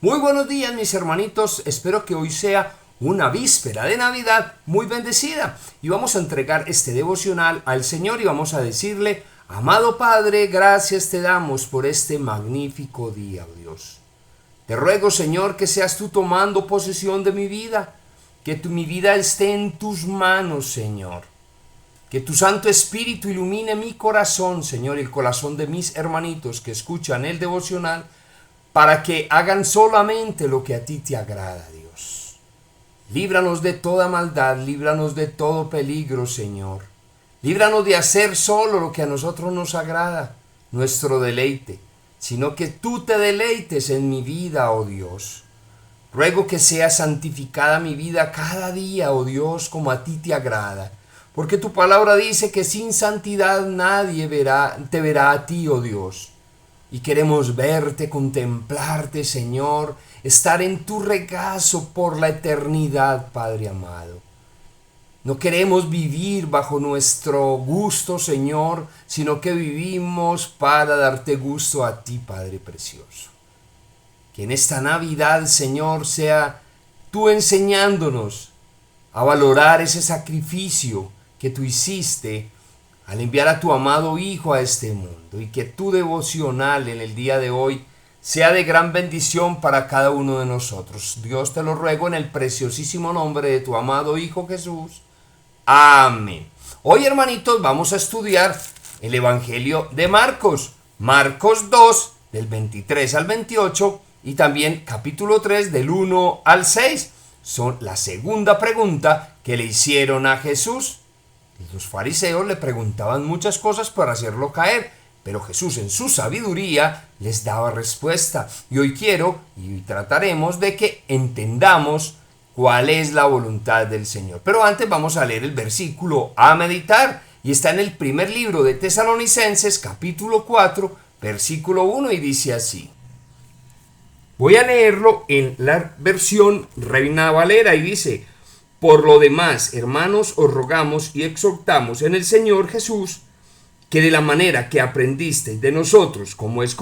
Muy buenos días, mis hermanitos. Espero que hoy sea una víspera de Navidad muy bendecida. Y vamos a entregar este devocional al Señor y vamos a decirle: amado Padre, gracias te damos por este magnífico día, oh Dios. Te ruego, Señor, que seas tú tomando posesión de mi vida, que mi vida esté en tus manos, Señor. Que tu Santo Espíritu ilumine mi corazón, Señor, y el corazón de mis hermanitos que escuchan el devocional, para que hagan solamente lo que a ti te agrada, Dios. Líbranos de toda maldad, líbranos de todo peligro, Señor. Líbranos de hacer solo lo que a nosotros nos agrada, nuestro deleite, sino que tú te deleites en mi vida, oh Dios. Ruego que sea santificada mi vida cada día, oh Dios, como a ti te agrada, porque tu palabra dice que sin santidad nadie te verá a ti, oh Dios. Y queremos verte, contemplarte, Señor, estar en tu regazo por la eternidad, Padre amado. No queremos vivir bajo nuestro gusto, Señor, sino que vivimos para darte gusto a ti, Padre precioso. Que en esta Navidad, Señor, sea tú enseñándonos a valorar ese sacrificio que tú hiciste al enviar a tu amado Hijo a este mundo, y que tu devocional en el día de hoy sea de gran bendición para cada uno de nosotros. Dios, te lo ruego en el preciosísimo nombre de tu amado Hijo Jesús. Amén. Hoy, hermanitos, vamos a estudiar el Evangelio de Marcos. Marcos 2, del 23 al 28, y también capítulo 3, del 1 al 6. Son la segunda pregunta que le hicieron a Jesús. Los fariseos le preguntaban muchas cosas para hacerlo caer, pero Jesús en su sabiduría les daba respuesta. Y hoy trataremos de que entendamos cuál es la voluntad del Señor. Pero antes vamos a leer el versículo a meditar, y está en el primer libro de Tesalonicenses, capítulo 4, versículo 1, y dice así. Voy a leerlo en la versión Reina Valera, y dice: por lo demás, hermanos, os rogamos y exhortamos en el Señor Jesús que de la manera que aprendisteis de nosotros, como os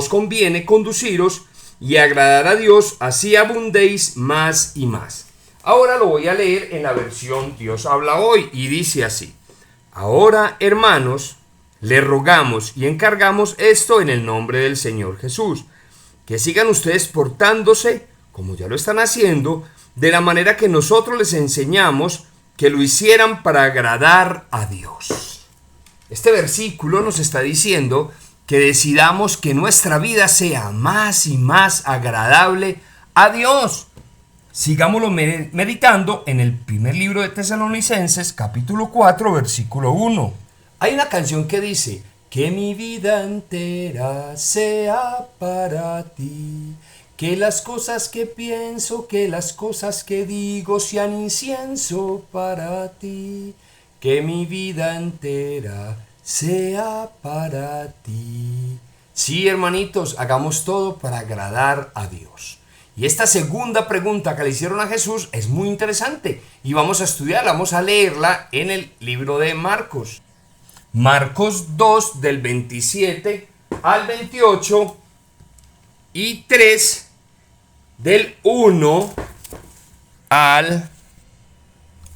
conviene conduciros y agradar a Dios, así abundéis más y más. Ahora lo voy a leer en la versión Dios habla hoy, y dice así: ahora, hermanos, les rogamos y encargamos esto en el nombre del Señor Jesús, que sigan ustedes portándose, como ya lo están haciendo, de la manera que nosotros les enseñamos que lo hicieran para agradar a Dios. Este versículo nos está diciendo que decidamos que nuestra vida sea más y más agradable a Dios. Sigámoslo meditando en el primer libro de Tesalonicenses, capítulo 4, versículo 1. Hay una canción que dice: que mi vida entera sea para ti. Que las cosas que pienso, que las cosas que digo sean incienso para ti. Que mi vida entera sea para ti. Sí, hermanitos, hagamos todo para agradar a Dios. Y esta segunda pregunta que le hicieron a Jesús es muy interesante, y vamos a estudiarla, vamos a leerla en el libro de Marcos. Marcos 2, del 27 al 28, y 3 del 1 al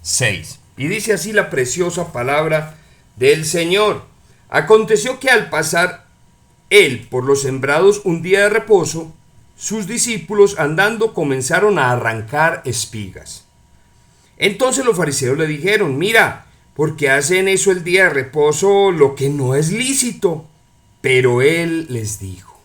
6. Y dice así la preciosa palabra del Señor. Aconteció que al pasar él por los sembrados un día de reposo, sus discípulos andando comenzaron a arrancar espigas. Entonces los fariseos le dijeron: mira, ¿por qué hacen eso el día de reposo, lo que no es lícito? Pero él les dijo: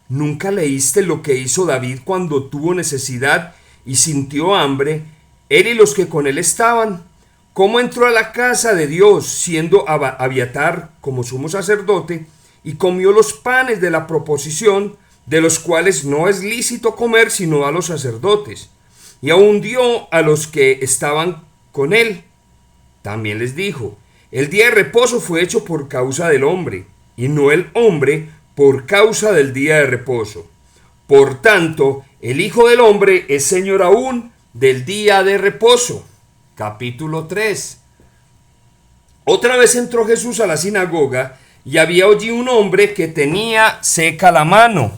¿nunca leíste lo que hizo David cuando tuvo necesidad y sintió hambre, él y los que con él estaban? ¿Cómo entró a la casa de Dios, siendo Abiatar como sumo sacerdote, y comió los panes de la proposición, de los cuales no es lícito comer sino a los sacerdotes, y aún dio a los que estaban con él? También les dijo: el día de reposo fue hecho por causa del hombre, y no el hombre por causa del día de reposo. Por tanto, el Hijo del Hombre es Señor aún del día de reposo. Capítulo 3. Otra vez entró Jesús a la sinagoga, y había allí un hombre que tenía seca la mano.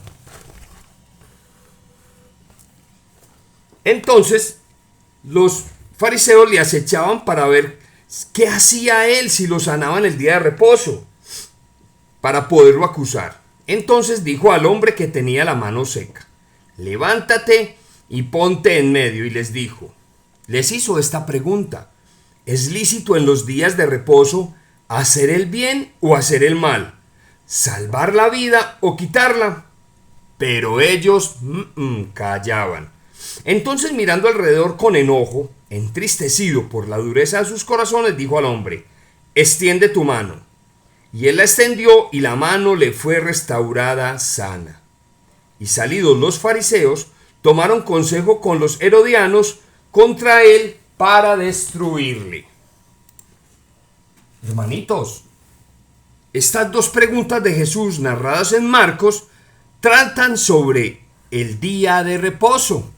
Entonces los fariseos le acechaban para ver qué hacía él si lo sanaba en el día de reposo, para poderlo acusar. Entonces dijo al hombre que tenía la mano seca: levántate y ponte en medio. Y les hizo esta pregunta: ¿es lícito en los días de reposo hacer el bien o hacer el mal? ¿Salvar la vida o quitarla? Pero ellos callaban. Entonces, mirando alrededor con enojo, entristecido por la dureza de sus corazones, dijo al hombre: extiende tu mano. Y él la extendió, y la mano le fue restaurada sana. Y salidos los fariseos, tomaron consejo con los herodianos contra él para destruirle. Hermanitos, estas dos preguntas de Jesús narradas en Marcos tratan sobre el día de reposo.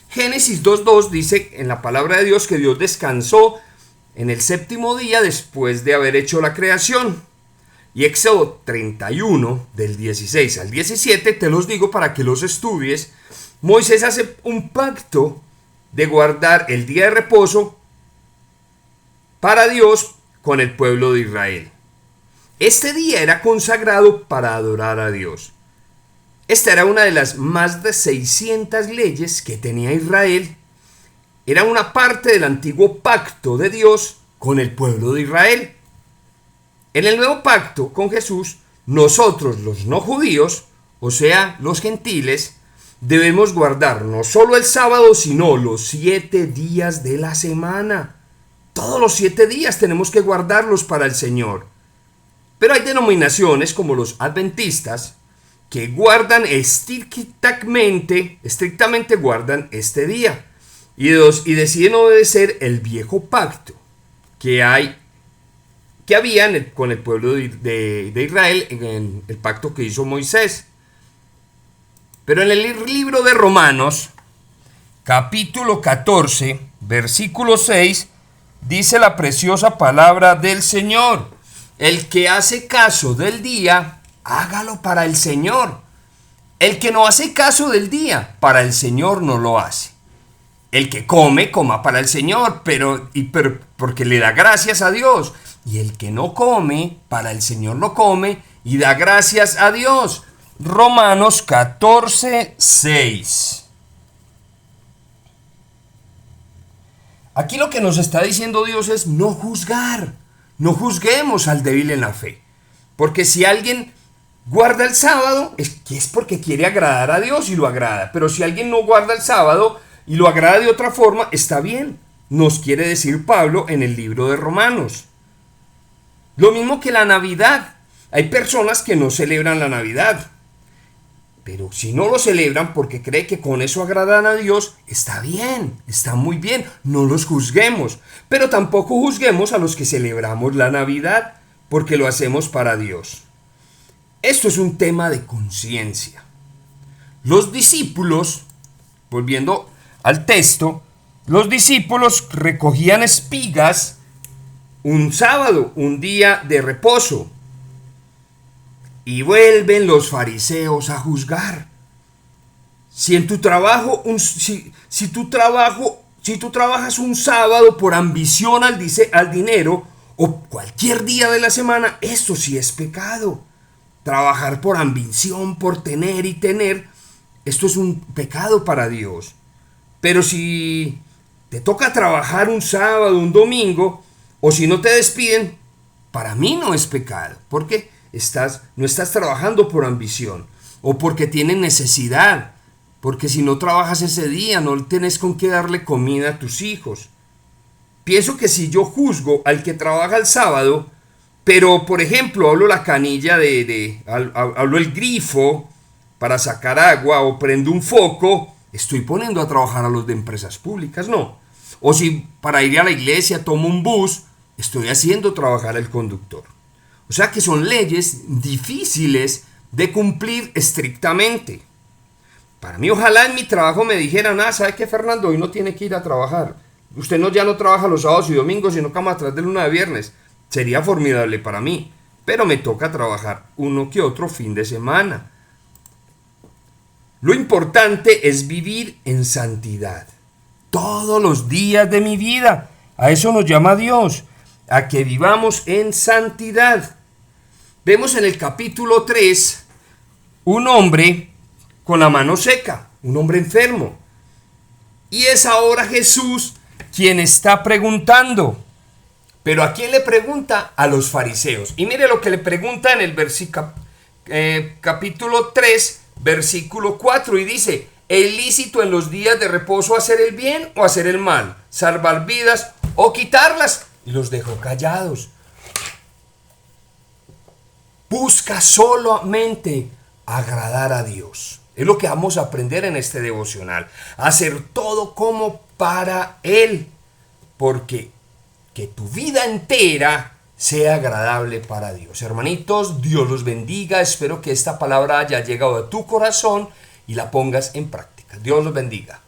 Génesis 2:2 dice en la palabra de Dios que Dios descansó en el séptimo día después de haber hecho la creación. Y Éxodo 31, del 16 al 17, te los digo para que los estudies. Moisés hace un pacto de guardar el día de reposo para Dios con el pueblo de Israel. Este día era consagrado para adorar a Dios. Esta era una de las más de 600 leyes que tenía Israel. Era una parte del antiguo pacto de Dios con el pueblo de Israel. En el nuevo pacto con Jesús, nosotros los no judíos, o sea, los gentiles, debemos guardar no solo el sábado, sino los 7 días de la semana. Todos los 7 días tenemos que guardarlos para el Señor. Pero hay denominaciones como los adventistas que guardan estrictamente guardan este día y deciden obedecer el viejo pacto que había con el pueblo de Israel en el pacto que hizo Moisés. Pero en el libro de Romanos, capítulo 14, versículo 6, dice la preciosa palabra del Señor: el que hace caso del día, hágalo para el Señor. El que no hace caso del día, para el Señor no lo hace. El que come, coma para el Señor, pero porque le da gracias a Dios. Y el que no come, para el Señor no come y da gracias a Dios. Romanos 14, 6. Aquí lo que nos está diciendo Dios es no juzgar. No juzguemos al débil en la fe. Porque si alguien guarda el sábado, es porque quiere agradar a Dios y lo agrada. Pero si alguien no guarda el sábado y lo agrada de otra forma, está bien. Nos quiere decir Pablo en el libro de Romanos. Lo mismo que la Navidad. Hay personas que no celebran la Navidad. Pero si no lo celebran porque cree que con eso agradan a Dios, está bien, está muy bien, no los juzguemos. Pero tampoco juzguemos a los que celebramos la Navidad, porque lo hacemos para Dios. Esto es un tema de conciencia. Los discípulos, volviendo al texto, los discípulos recogían espigas un sábado, un día de reposo. Y vuelven los fariseos a juzgar. Si en tu trabajo, si tú trabajas un sábado por ambición al dinero o cualquier día de la semana, esto sí es pecado. Trabajar por ambición, por tener y tener, esto es un pecado para Dios. Pero si te toca trabajar un sábado, un domingo, o si no te despiden, para mí no es pecado. ¿Por qué? No estás trabajando por ambición o porque tienes necesidad, porque si no trabajas ese día no tienes con qué darle comida a tus hijos. Pienso que si yo juzgo al que trabaja el sábado, pero por ejemplo hablo la canilla hablo el grifo para sacar agua o prendo un foco, estoy poniendo a trabajar a los de empresas públicas, no. O si para ir a la iglesia tomo un bus, estoy haciendo trabajar al conductor. O sea que son leyes difíciles de cumplir estrictamente. Para mí, ojalá en mi trabajo me dijeran: ¿sabe qué, Fernando? Hoy no tiene que ir a trabajar. Usted ya no trabaja los sábados y domingos, sino cama atrás de luna de viernes. Sería formidable para mí. Pero me toca trabajar uno que otro fin de semana. Lo importante es vivir en santidad todos los días de mi vida. A eso nos llama Dios, a que vivamos en santidad. Vemos en el capítulo 3 un hombre con la mano seca, un hombre enfermo. Y es ahora Jesús quien está preguntando. Pero ¿a quién le pregunta? A los fariseos. Y mire lo que le pregunta en el capítulo 3, versículo 4. Y dice: ¿es lícito en los días de reposo hacer el bien o hacer el mal? ¿Salvar vidas o quitarlas? Y los dejó callados. Busca solamente agradar a Dios. Es lo que vamos a aprender en este devocional. Hacer todo como para Él. Porque que tu vida entera sea agradable para Dios. Hermanitos, Dios los bendiga. Espero que esta palabra haya llegado a tu corazón y la pongas en práctica. Dios los bendiga.